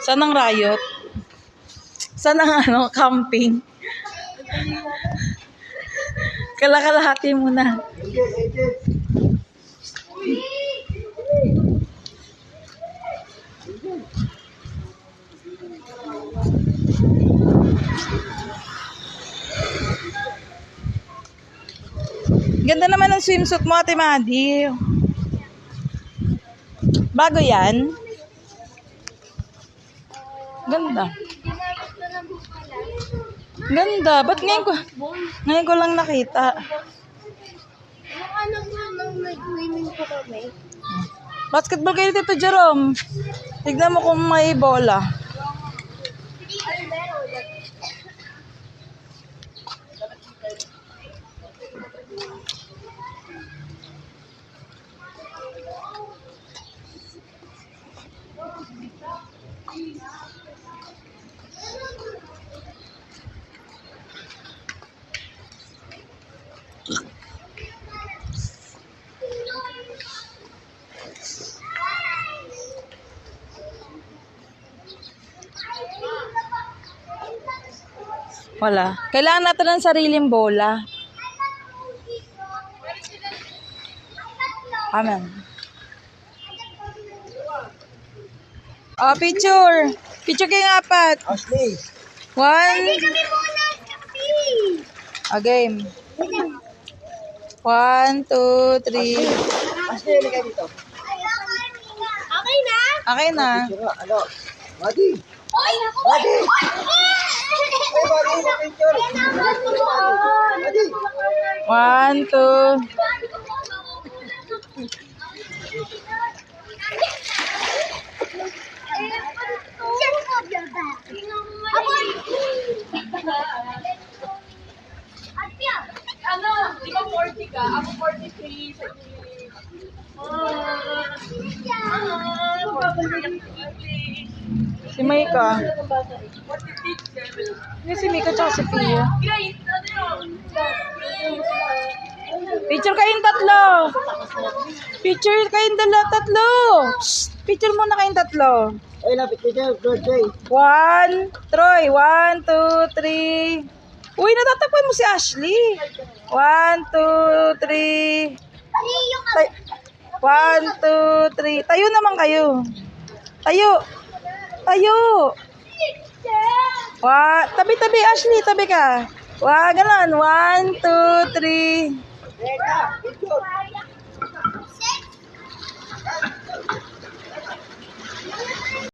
Saan ang riot? Saan ang camping? Kalakalahati mo na. Ganda naman ng swimsuit mo, Ate Madi. Bago yan? Ganda. Ganda. Ba't ngayon ko lang nakita? Yung anak mo nang nag-swimming po kami. Basketball kayo dito, Jerome. Tignan mo kung may bola. Wala. Kailangan natin ng sariling bola. Amen. Oh, picture. Picture kayong apat. Ashley. 1. Kami muna, Kapi! A game. 1, 2, 3. Ashley, halika dito. Okay na? Okay na. Picture, ano? Madi. Oy! Madi. Ay, Madi, picture. Madi. 1, 2. Ano, di ba 40 ka? Ako 43 sa gilid. Si Mika. Hindi si Mika tsaka si Pia. Great! Ano yun? Picture kayong tatlo. Picture kayong tatlo. Shh. Picture muna kayong tatlo. Ay, lapit picture. Birthday. 1, Troy. 1, 2, 3. Uy, natatakpan mo si Ashley. 1, 2, 3. 1, 2, 3. Tayo naman kayo. Tayo. Tayo. Tabi-tabi, Ashley. Tabi ka. Ganon. 1, 2, 3. Teka, picture.